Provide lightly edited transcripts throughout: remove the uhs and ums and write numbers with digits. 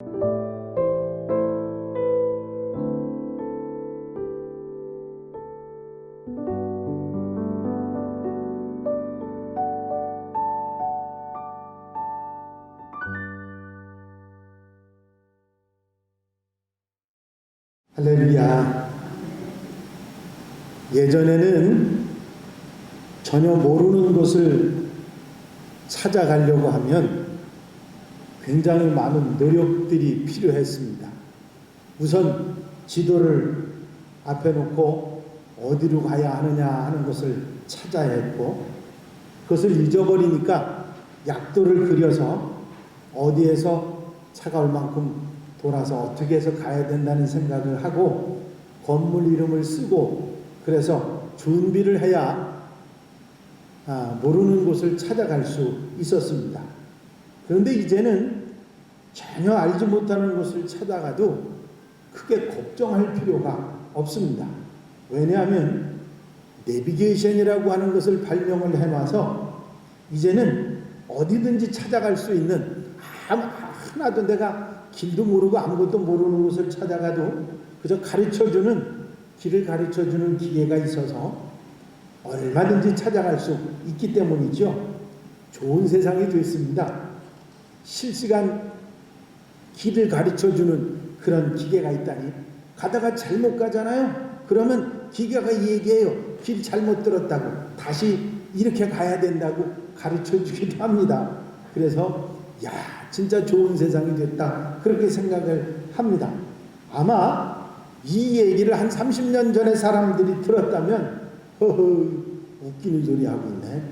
할렐루야. 예전에는 전혀 모르는 곳을 찾아가려고 하면 굉장히 많은 노력들이 필요했습니다. 우선 지도를 앞에 놓고 어디로 가야 하느냐 하는 것을 찾아야 했고, 그것을 잊어버리니까 약도를 그려서 어디에서 차가 올 만큼 돌아서 어떻게 해서 가야 된다는 생각을 하고 건물 이름을 쓰고, 그래서 준비를 해야 모르는 곳을 찾아갈 수 있었습니다. 그런데 이제는 전혀 알지 못하는 곳을 찾아가도 크게 걱정할 필요가 없습니다. 왜냐하면 내비게이션이라고 하는 것을 발명을 해놔서 이제는 어디든지 찾아갈 수 있는, 하나도 내가 길도 모르고 아무것도 모르는 곳을 찾아가도 그저 길을 가르쳐주는 기계가 있어서 얼마든지 찾아갈 수 있기 때문이죠. 좋은 세상이 됐습니다. 실시간 길을 가르쳐주는 그런 기계가 있다니. 가다가 잘못 가잖아요. 그러면 기계가 얘기해요. 길 잘못 들었다고. 다시 이렇게 가야 된다고 가르쳐주기도 합니다. 그래서 진짜 좋은 세상이 됐다, 그렇게 생각을 합니다. 아마 이 얘기를 한 30년 전에 사람들이 들었다면 웃기는 소리 하고 있네,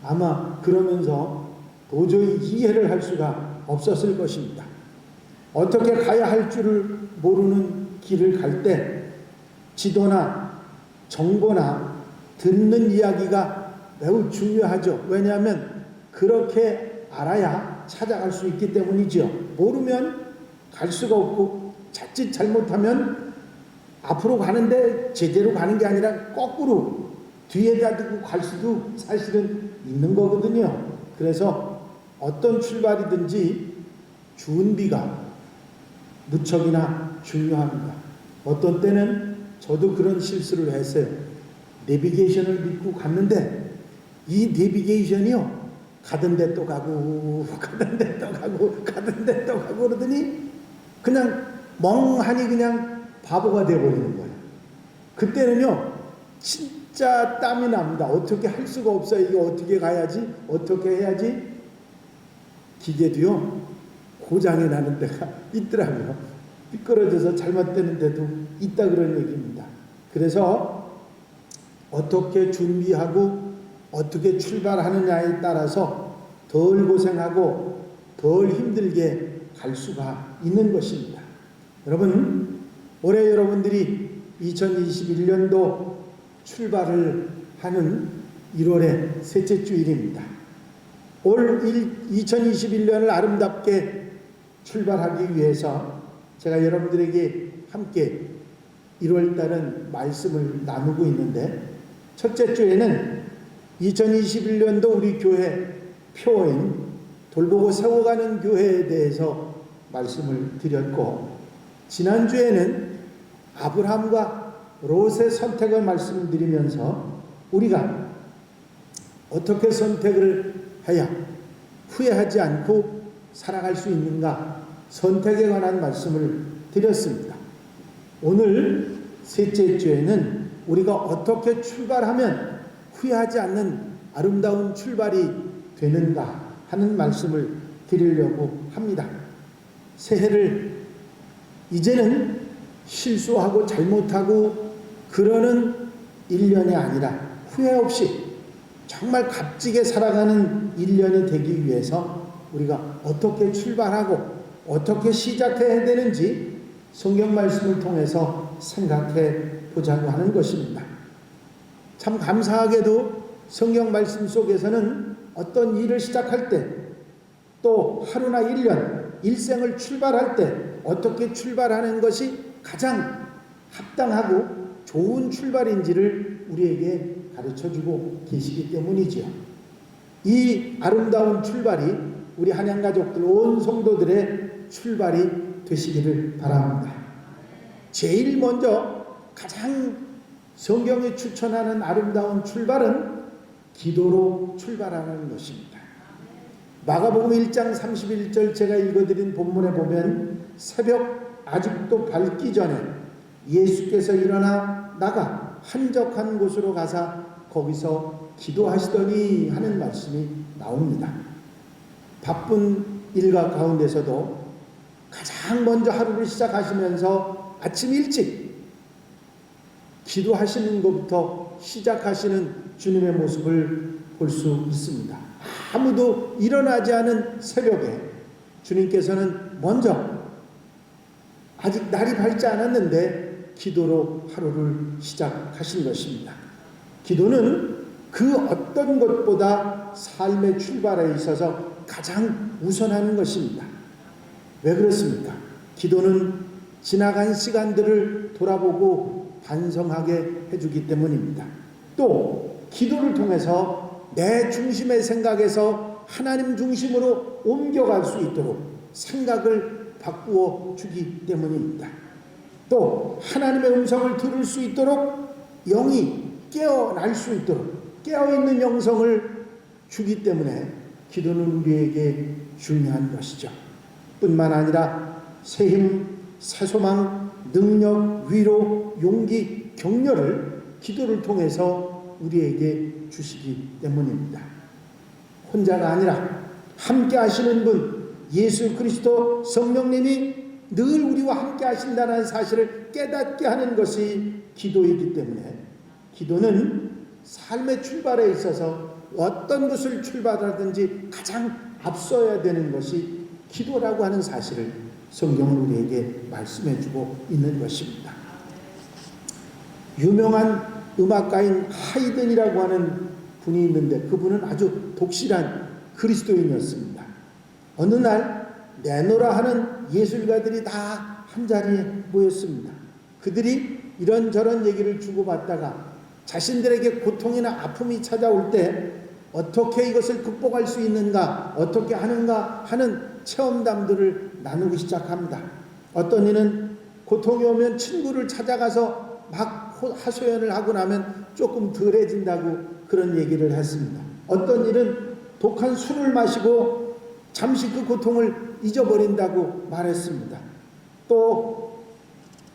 아마 그러면서 도저히 이해를 할 수가 없었을 것입니다. 어떻게 가야 할 줄을 모르는 길을 갈 때 지도나 정보나 듣는 이야기가 매우 중요하죠. 왜냐하면 그렇게 알아야 찾아갈 수 있기 때문이죠. 모르면 갈 수가 없고, 자칫 잘못하면 앞으로 가는데 제대로 가는 게 아니라 거꾸로 뒤에다 두고 갈 수도 사실은 있는 거거든요. 그래서 어떤 출발이든지 준비가 무척이나 중요합니다. 어떤 때는 저도 그런 실수를 했어요. 내비게이션을 믿고 갔는데 이 내비게이션이요, 가던 데 또 가고 가던 데 또 가고 가던 데 또 가고 그러더니 그냥 멍하니 그냥 바보가 되어버리는 거예요. 그때는요 진짜 땀이 납니다. 어떻게 할 수가 없어요. 이거 어떻게 가야지, 어떻게 해야지. 기계도요 고장이 나는 데가 있더라고요. 미끄러져서 잘못되는 데도 있다, 그런 얘기입니다. 그래서 어떻게 준비하고 어떻게 출발하느냐에 따라서 덜 고생하고 덜 힘들게 갈 수가 있는 것입니다. 여러분, 올해 여러분들이 2021년도 출발을 하는 1월의 셋째 주일입니다. 올 2021년을 아름답게 출발하기 위해서 제가 여러분들에게 함께 1월달은 말씀을 나누고 있는데, 첫째 주에는 2021년도 우리 교회 표어인 돌보고 세워가는 교회에 대해서 말씀을 드렸고, 지난주에는 아브라함과 롯의 선택을 말씀드리면서 우리가 어떻게 선택을 해야 후회하지 않고 살아갈 수 있는가, 선택에 관한 말씀을 드렸습니다. 오늘 셋째 주에는 우리가 어떻게 출발하면 후회하지 않는 아름다운 출발이 되는가 하는 말씀을 드리려고 합니다. 새해를 이제는 실수하고 잘못하고 그러는 1년이 아니라 후회 없이 정말 값지게 살아가는 1년이 되기 위해서 우리가 어떻게 출발하고 어떻게 시작해야 되는지 성경 말씀을 통해서 생각해 보자고 하는 것입니다. 참 감사하게도 성경 말씀 속에서는 어떤 일을 시작할 때, 또 하루나 1년, 일생을 출발할 때 어떻게 출발하는 것이 가장 합당하고 좋은 출발인지를 우리에게 가르쳐주고 계시기 때문이지요. 이 아름다운 출발이 우리 한양가족들 온 성도들의 출발이 되시기를 바랍니다. 제일 먼저 가장 성경이 추천하는 아름다운 출발은 기도로 출발하는 것입니다. 마가복음 1장 31절 제가 읽어드린 본문에 보면 새벽 아직도 밝기 전에 예수께서 일어나 나가 한적한 곳으로 가사 거기서 기도하시더니 하는 말씀이 나옵니다. 바쁜 일과 가운데서도 가장 먼저 하루를 시작하시면서 아침 일찍 기도하시는 것부터 시작하시는 주님의 모습을 볼 수 있습니다. 아무도 일어나지 않은 새벽에 주님께서는 먼저 아직 날이 밝지 않았는데 기도로 하루를 시작하신 것입니다. 기도는 그 어떤 것보다 삶의 출발에 있어서 가장 우선하는 것입니다. 왜 그렇습니까? 기도는 지나간 시간들을 돌아보고 반성하게 해주기 때문입니다. 또 기도를 통해서 내 중심의 생각에서 하나님 중심으로 옮겨갈 수 있도록 생각을 바꾸어 주기 때문입니다. 또 하나님의 음성을 들을 수 있도록 영이 깨어날 수 있도록 깨어있는 영성을 주기 때문에 기도는 우리에게 중요한 것이죠. 뿐만 아니라 새 힘, 새 소망, 능력, 위로, 용기, 격려를 기도를 통해서 우리에게 주시기 때문입니다. 혼자가 아니라 함께 하시는 분 예수 그리스도 성령님이 늘 우리와 함께 하신다는 사실을 깨닫게 하는 것이 기도이기 때문에 기도는 삶의 출발에 있어서 어떤 것을 출발하든지 가장 앞서야 되는 것이 기도라고 하는 사실을 성경은 우리에게 말씀해주고 있는 것입니다. 유명한 음악가인 하이든이라고 하는 분이 있는데 그분은 아주 독실한 그리스도인이었습니다. 어느 날 내노라 하는 예술가들이 다 한자리에 모였습니다. 그들이 이런저런 얘기를 주고받다가 자신들에게 고통이나 아픔이 찾아올 때 어떻게 이것을 극복할 수 있는가, 어떻게 하는가 하는 체험담들을 나누기 시작합니다. 어떤 이는 고통이 오면 친구를 찾아가서 막 하소연을 하고 나면 조금 덜해진다고 그런 얘기를 했습니다. 어떤 일은 독한 술을 마시고 잠시 그 고통을 잊어버린다고 말했습니다. 또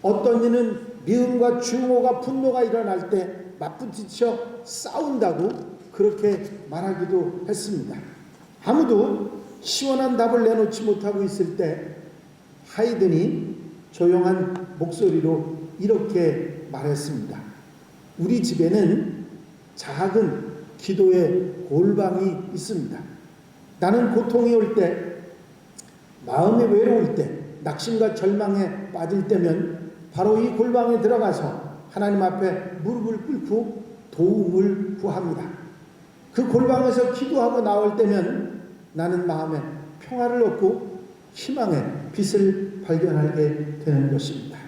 어떤 이는 미움과 증오가 분노가 일어날 때 맞부딪혀 싸운다고 그렇게 말하기도 했습니다. 아무도 시원한 답을 내놓지 못하고 있을 때 하이든이 조용한 목소리로 이렇게 말했습니다. 우리 집에는 작은 기도의 골방이 있습니다. 나는 고통이 올 때, 마음이 외로울 때, 낙심과 절망에 빠질 때면 바로 이 골방에 들어가서 하나님 앞에 무릎을 꿇고 도움을 구합니다. 그 골방에서 기도하고 나올 때면 나는 마음에 평화를 얻고 희망의 빛을 발견하게 되는 것입니다.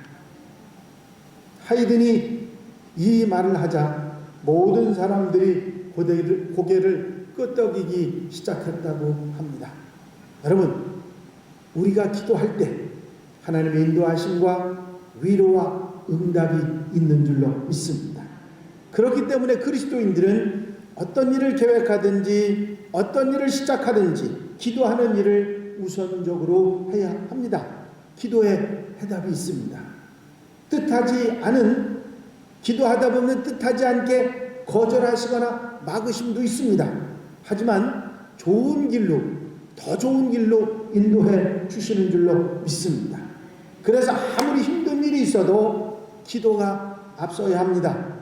하이든이 이 말을 하자 모든 사람들이 고개를 끄덕이기 시작했다고 합니다. 여러분, 우리가 기도할 때 하나님의 인도하심과 위로와 응답이 있는 줄로 믿습니다. 그렇기 때문에 그리스도인들은 어떤 일을 계획하든지 어떤 일을 시작하든지 기도하는 일을 우선적으로 해야 합니다. 기도에 해답이 있습니다. 뜻하지 않은, 기도하다 보면 뜻하지 않게 거절하시거나 막으심도 있습니다. 하지만 좋은 길로, 더 좋은 길로 인도해 주시는 줄로 믿습니다. 그래서 아무리 힘든 일이 있어도 기도가 앞서야 합니다.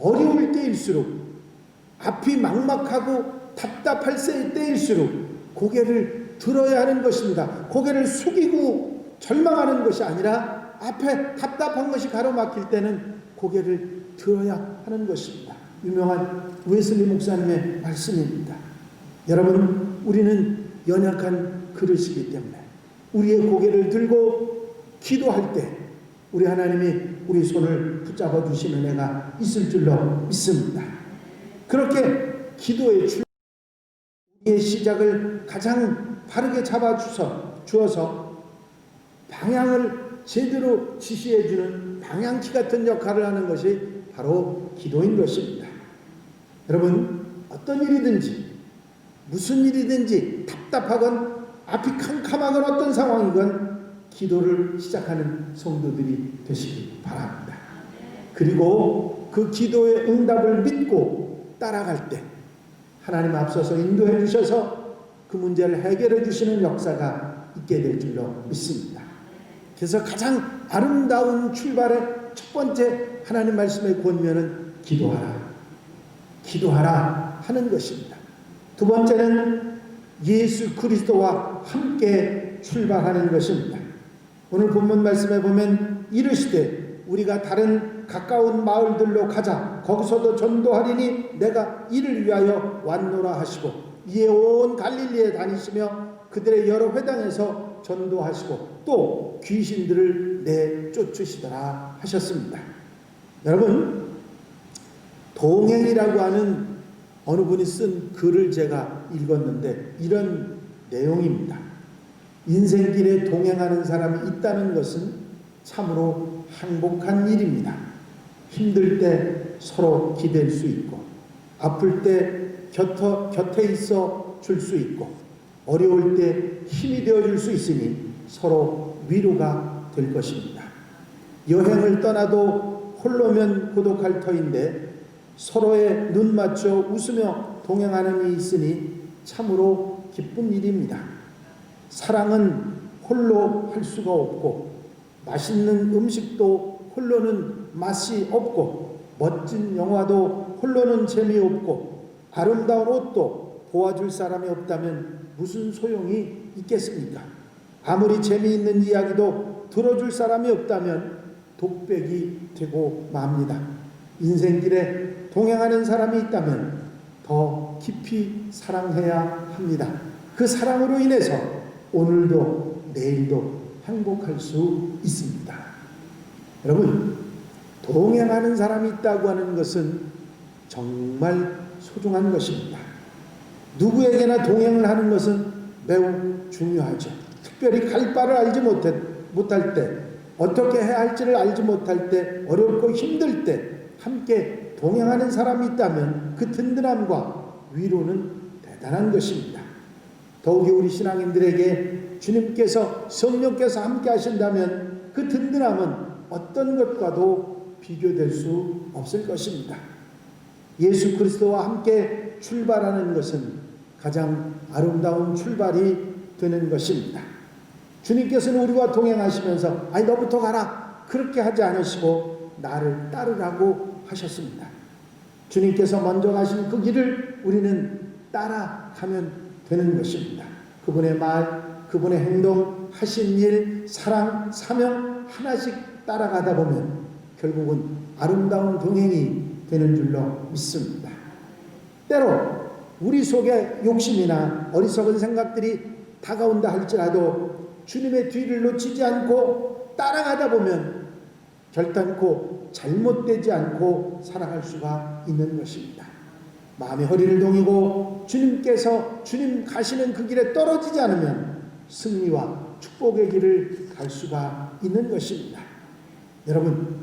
어려울 때일수록, 앞이 막막하고 답답할 때일수록 고개를 들어야 하는 것입니다. 고개를 숙이고 절망하는 것이 아니라 앞에 답답한 것이 가로막힐 때는 고개를 들어야 하는 것입니다. 유명한 웨슬리 목사님의 말씀입니다. 여러분, 우리는 연약한 그릇이기 때문에 우리의 고개를 들고 기도할 때 우리 하나님이 우리 손을 붙잡아 주시는 은혜가 있을 줄로 믿습니다. 그렇게 기도의 우리의 시작을 가장 바르게 잡아 주어서 방향을 제대로 지시해주는 방향키 같은 역할을 하는 것이 바로 기도인 것입니다. 여러분, 어떤 일이든지 무슨 일이든지 답답하건 앞이 캄캄하건 어떤 상황이건 기도를 시작하는 성도들이 되시기 바랍니다. 그리고 그 기도의 응답을 믿고 따라갈 때 하나님 앞서서 인도해 주셔서 그 문제를 해결해 주시는 역사가 있게 될 줄로 믿습니다. 그래서 가장 아름다운 출발의 첫 번째 하나님 말씀의 권면은 기도하라 하는 것입니다. 두 번째는 예수 그리스도와 함께 출발하는 것입니다. 오늘 본문 말씀에 보면 이르시되 우리가 다른 가까운 마을들로 가자. 거기서도 전도하리니 내가 이를 위하여 왔노라 하시고 이에 온 갈릴리에 다니시며 그들의 여러 회당에서 전도하시고 또 귀신들을 내쫓으시더라 하셨습니다. 여러분, 동행이라고 하는 어느 분이 쓴 글을 제가 읽었는데 이런 내용입니다. 인생길에 동행하는 사람이 있다는 것은 참으로 행복한 일입니다. 힘들 때 서로 기댈 수 있고 아플 때 곁에 있어 줄 수 있고 어려울 때 힘이 되어줄 수 있으니 서로 위로가 될 것입니다. 여행을 떠나도 홀로면 고독할 터인데 서로의 눈 맞춰 웃으며 동행하는 이 있으니 참으로 기쁜 일입니다. 사랑은 홀로 할 수가 없고 맛있는 음식도 홀로는 맛이 없고 멋진 영화도 홀로는 재미없고 아름다운 옷도 보아줄 사람이 없다면 무슨 소용이 있겠습니까? 아무리 재미있는 이야기도 들어줄 사람이 없다면 독백이 되고 맙니다. 인생길에 동행하는 사람이 있다면 더 깊이 사랑해야 합니다. 그 사랑으로 인해서 오늘도 내일도 행복할 수 있습니다. 여러분, 동행하는 사람이 있다고 하는 것은 정말 소중한 것입니다. 누구에게나 동행을 하는 것은 매우 중요하죠. 특별히 갈 바를 알지 못할 때, 어떻게 해야 할지를 알지 못할 때, 어렵고 힘들 때 함께 동행하는 사람이 있다면 그 든든함과 위로는 대단한 것입니다. 더욱이 우리 신앙인들에게 주님께서 성령께서 함께 하신다면 그 든든함은 어떤 것과도 비교될 수 없을 것입니다. 예수 그리스도와 함께 출발하는 것은 가장 아름다운 출발이 되는 것입니다. 주님께서는 우리와 동행하시면서 아니 너부터 가라 그렇게 하지 않으시고 나를 따르라고 하셨습니다. 주님께서 먼저 가신 그 길을 우리는 따라가면 되는 것입니다. 그분의 말, 그분의 행동, 하신 일, 사랑, 사명 하나씩 따라가다 보면 결국은 아름다운 동행이 되는 줄로 믿습니다. 때로 우리 속에 욕심이나 어리석은 생각들이 다가온다 할지라도 주님의 뒤를 놓치지 않고 따라가다 보면 결단코 잘못되지 않고 살아갈 수가 있는 것입니다. 마음의 허리를 동이고 주님 가시는 그 길에 떨어지지 않으면 승리와 축복의 길을 갈 수가 있는 것입니다. 여러분,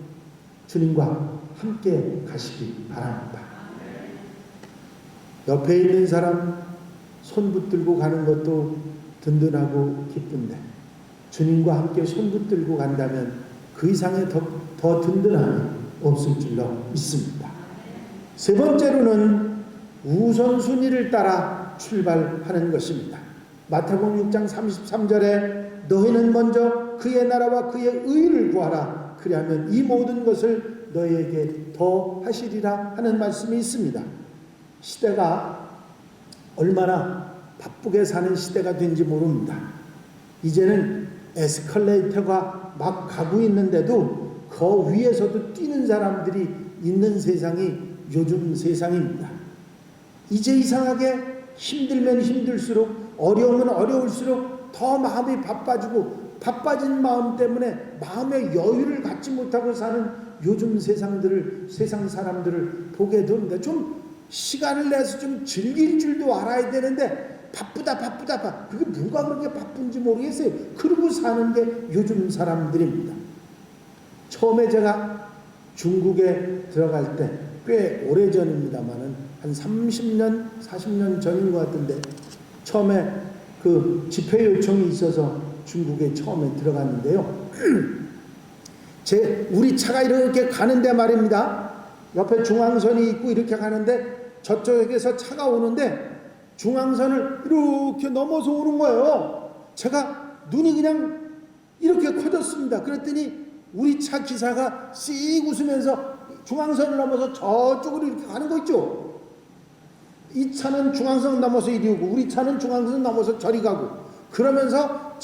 주님과 함께 가시기 바랍니다. 옆에 있는 사람 손 붙들고 가는 것도 든든하고 기쁜데 주님과 함께 손 붙들고 간다면 그 이상의 더 든든함이 없을 줄로 믿습니다. 세 번째로는 우선순위를 따라 출발하는 것입니다. 마태복음 6장 33절에 너희는 먼저 그의 나라와 그의 의를 구하라 그리하면 이 모든 것을 너희에게 더 하시리라 하는 말씀이 있습니다. 시대가 얼마나 바쁘게 사는 시대가 된지 모릅니다. 이제는 에스컬레이터가 막 가고 있는데도 그 위에서도 뛰는 사람들이 있는 세상이 요즘 세상입니다. 이제 이상하게 힘들면 힘들수록 어려우면 어려울수록 더 마음이 바빠지고 바빠진 마음 때문에 마음의 여유를 갖지 못하고 사는 요즘 세상 사람들을 보게 됩니다. 좀 시간을 내서 좀 즐길 줄도 알아야 되는데 바쁘다. 그게 누가 그렇게 바쁜지 모르겠어요. 그러고 사는 게 요즘 사람들입니다. 처음에 제가 중국에 들어갈 때 꽤 오래전입니다만은 한 30년, 40년 전인 것 같은데 처음에 그 집회 요청이 있어서 중국에 처음에 들어갔는데요. 우리 차가 이렇게 가는데 말입니다. 옆에 중앙선이 있고 이렇게 가는데 저쪽에서 차가 오는데 중앙선을 이렇게 넘어서 오는 거예요. 제가 눈이 그냥 이렇게 커졌습니다. 그랬더니 우리 차 기사가 씩 웃으면서 중앙선을 넘어서 저쪽으로 이렇게 가는 거 있죠. 이 차는 중앙선 넘어서 이리 오고 우리 차는 중앙선 넘어서 저리 가고 그러면서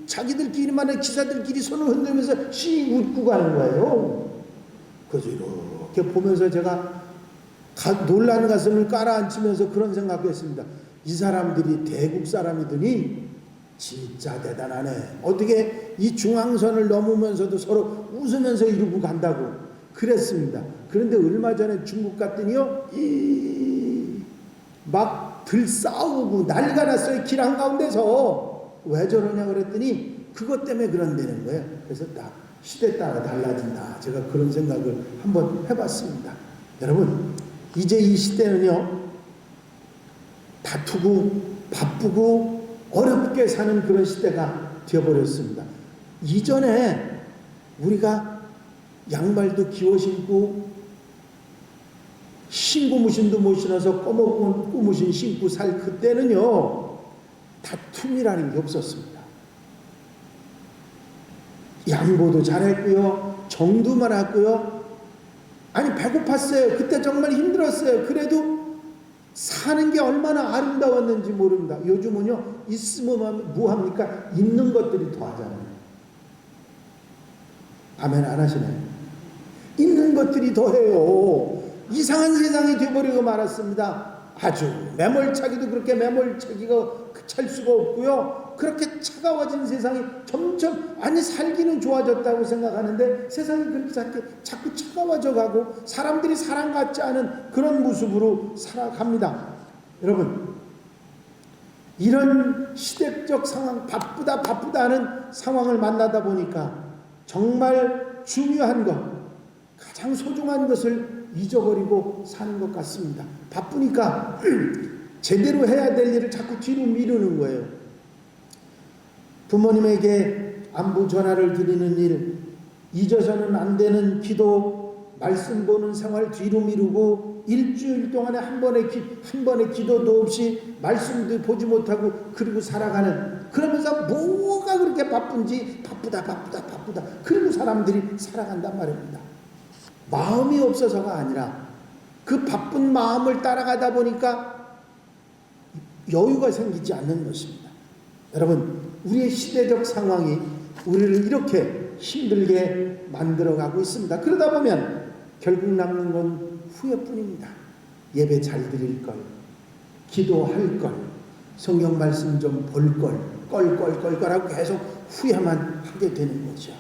자기들끼리만의 기사들끼리 손을 흔들면서 씩 웃고 가는 거예요. 그래서 이렇게 보면서 제가 놀란 가슴을 깔아앉히면서 그런 생각했습니다. 이 사람들이 대국 사람이더니 진짜 대단하네. 어떻게 이 중앙선을 넘으면서도 서로 웃으면서 이러고 간다고 그랬습니다. 그런데 얼마 전에 중국 갔더니요, 막 들싸우고 난리가 났어요. 길 한가운데서. 왜 저러냐 그랬더니 그것 때문에 그런다는 거예요. 그래서 딱 시대 따라 달라진다. 제가 그런 생각을 한번 해봤습니다. 여러분, 이제 이 시대는요, 다투고 바쁘고 어렵게 사는 그런 시대가 되어버렸습니다. 이전에 우리가 양말도 기워 신고 신고무신도 못 신어서 꺼먹은 고무신 신고 살 그때는요, 다툼이라는 게 없었습니다. 양보도 잘했고요, 정도 많았고요. 아니 배고팠어요. 그때 정말 힘들었어요. 그래도 사는 게 얼마나 아름다웠는지 모릅니다. 요즘은요, 있으면 뭐합니까? 있는 것들이 더하잖아요. 아멘 안 하시나요? 있는 것들이 더해요. 이상한 세상이 되어버리고 말았습니다. 아주 매몰차기도 그렇게 매몰차기가 찰 수가 없고요. 그렇게 차가워진 세상이 점점, 아니 살기는 좋아졌다고 생각하는데 세상이 그렇게 자꾸 차가워져 가고 사람들이 사람 같지 않은 그런 모습으로 살아갑니다. 여러분, 이런 시대적 상황, 바쁘다 하는 상황을 만나다 보니까 정말 중요한 것, 가장 소중한 것을 잊어버리고 사는 것 같습니다. 바쁘니까 제대로 해야 될 일을 자꾸 뒤로 미루는 거예요. 부모님에게 안부 전화를 드리는 일, 잊어서는 안 되는 기도, 말씀 보는 생활 뒤로 미루고 일주일 동안에 한 번의 기도도 없이 말씀도 보지 못하고 그리고 살아가는, 그러면서 뭐가 그렇게 바쁜지 바쁘다 그리고 사람들이 살아간단 말입니다. 마음이 없어서가 아니라 그 바쁜 마음을 따라가다 보니까 여유가 생기지 않는 것입니다. 여러분, 우리의 시대적 상황이 우리를 이렇게 힘들게 만들어가고 있습니다. 그러다 보면 결국 남는 건 후회뿐입니다. 예배 잘 드릴 걸, 기도할 걸, 성경 말씀 좀 볼 걸, 껄껄껄껄하고 계속 후회만 하게 되는 거죠.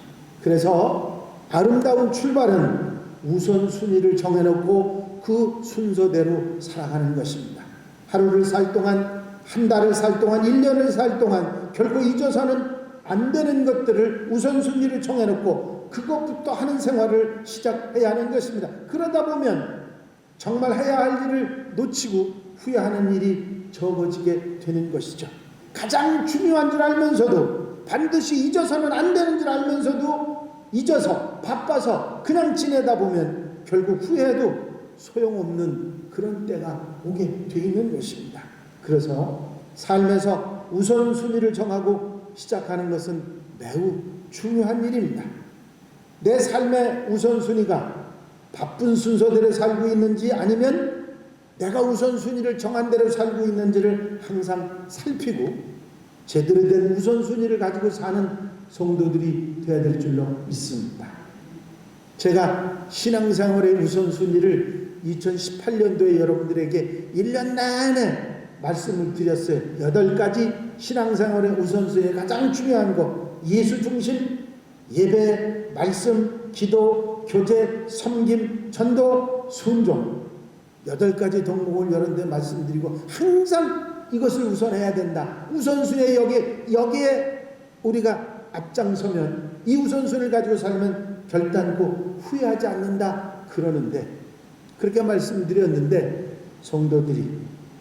그래서 아름다운 출발은 우선순위를 정해놓고 그 순서대로 살아가는 것입니다. 하루를 살 동안, 한 달을 살 동안, 1년을 살 동안 결코 잊어서는 안 되는 것들을 우선순위를 정해놓고 그것부터 하는 생활을 시작해야 하는 것입니다. 그러다 보면 정말 해야 할 일을 놓치고 후회하는 일이 적어지게 되는 것이죠. 가장 중요한 줄 알면서도, 반드시 잊어서는 안 되는 줄 알면서도 잊어서 바빠서 그냥 지내다 보면 결국 후회해도 소용없는 그런 때가 오게 돼 있는 것입니다. 그래서 삶에서 우선순위를 정하고 시작하는 것은 매우 중요한 일입니다. 내 삶의 우선순위가 바쁜 순서대로 살고 있는지 아니면 내가 우선순위를 정한 대로 살고 있는지를 항상 살피고 제대로 된 우선순위를 가지고 사는 성도들이 되어야 될 줄로 믿습니다. 제가 신앙생활의 우선순위를 2018년도에 여러분들에게 1년 내내 말씀을 드렸어요. 8가지 신앙생활의 우선순위에 가장 중요한 것, 예수 중심, 예배, 말씀, 기도, 교제, 섬김, 전도, 순종, 8가지 덕목을 여러 데 말씀드리고 항상 이것을 우선해야 된다. 우선순위에 여기에 우리가 앞장서면, 이 우선순위를 가지고 살면 결단코 후회하지 않는다 그러는데, 그렇게 말씀드렸는데 성도들이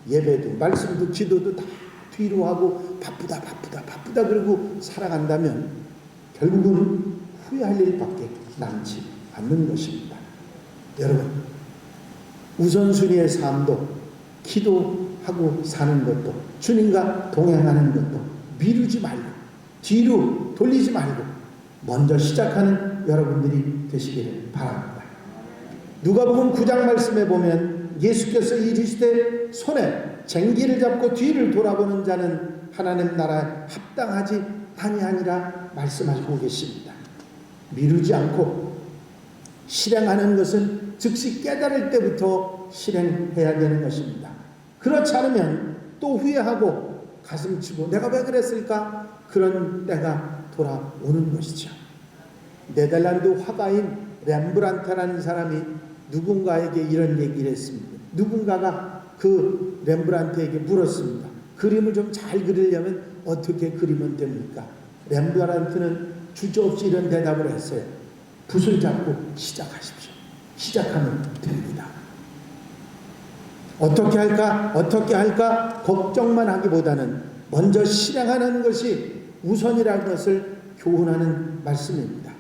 예배도 말씀도 기도도 다 뒤로 하고 바쁘다 그러고 살아간다면 결국은 후회할 일밖에 남지 않는 것입니다. 여러분, 우선순위의 삶도, 기도하고 사는 것도, 주님과 동행하는 것도 미루지 말고, 뒤로 돌리지 말고 먼저 시작하는 여러분들이 되시기를 바랍니다. 누가복음 9장 말씀에 보면 예수께서 이르시되 손에 쟁기를 잡고 뒤를 돌아보는 자는 하나님 나라에 합당하지 아니하니라 말씀하시고 계십니다. 미루지 않고 실행하는 것은 즉시 깨달을 때부터 실행해야 되는 것입니다. 그렇지 않으면 또 후회하고 가슴치고 내가 왜 그랬을까? 그런 때가 돌아오는 것이죠. 네덜란드 화가인 렘브란트라는 사람이 누군가에게 이런 얘기를 했습니다. 누군가가 그 렘브란트에게 물었습니다. 그림을 좀 잘 그리려면 어떻게 그리면 됩니까? 렘브란트는 주저없이 이런 대답을 했어요. 붓을 잡고 시작하십시오. 시작하면 됩니다. 어떻게 할까 걱정만 하기보다는 먼저 실행하는 것이 우선이라는 것을 교훈하는 말씀입니다.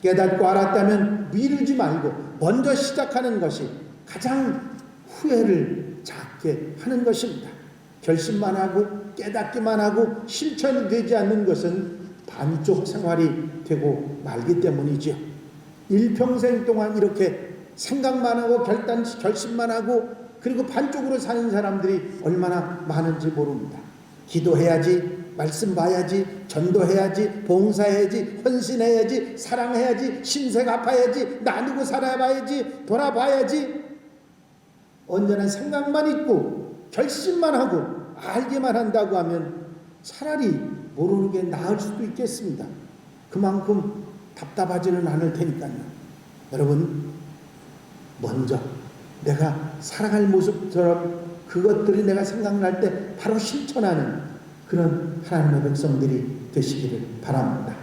깨닫고 알았다면 미루지 말고 먼저 시작하는 것이 가장 후회를 작게 하는 것입니다. 결심만 하고 깨닫기만 하고 실천이 되지 않는 것은 반쪽 생활이 되고 말기 때문이죠. 일평생 동안 이렇게 생각만 하고 결심만 하고 그리고 반쪽으로 사는 사람들이 얼마나 많은지 모릅니다. 기도해야지, 말씀 봐야지, 전도해야지, 봉사해야지, 헌신해야지, 사랑해야지, 신세 갚아야지, 나누고 살아봐야지, 돌아봐야지. 언제나 생각만 있고 결심만 하고 알기만 한다고 하면 차라리 모르는 게 나을 수도 있겠습니다. 그만큼 답답하지는 않을 테니까요. 여러분, 먼저 내가 살아갈 모습처럼 그것들이 내가 생각날 때 바로 실천하는 그런 하나님의 백성들이 되시기를 바랍니다.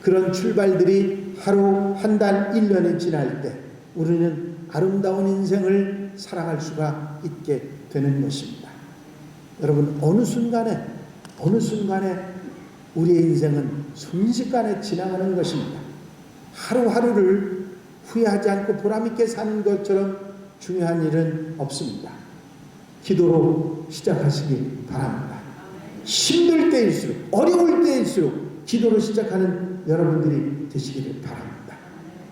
그런 출발들이 하루, 한 달, 1년이 지날 때 우리는 아름다운 인생을 살아갈 수가 있게 되는 것입니다. 여러분, 어느 순간에 우리의 인생은 순식간에 지나가는 것입니다. 하루하루를 후회하지 않고 보람있게 사는 것처럼 중요한 일은 없습니다. 기도로 시작하시기 바랍니다. 힘들 때일수록, 어려울 때일수록 기도로 시작하는 여러분들이 되시기를 바랍니다.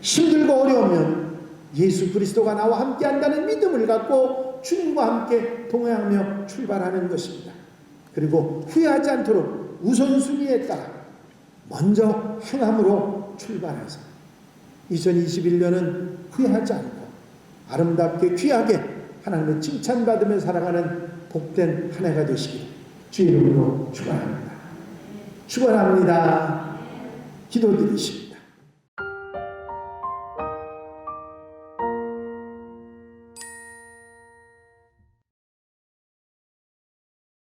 힘들고 어려우면 예수 그리스도가 나와 함께 한다는 믿음을 갖고 주님과 함께 동행하며 출발하는 것입니다. 그리고 후회하지 않도록 우선순위에 따라 먼저 행함으로 출발해서 2021년은 후회하지 않고 아름답게 귀하게 하나님의 칭찬받으며 살아가는 복된 한 해가 되시기를 주의 이름으로 축원합니다. 축원합니다. 기도드리십시오.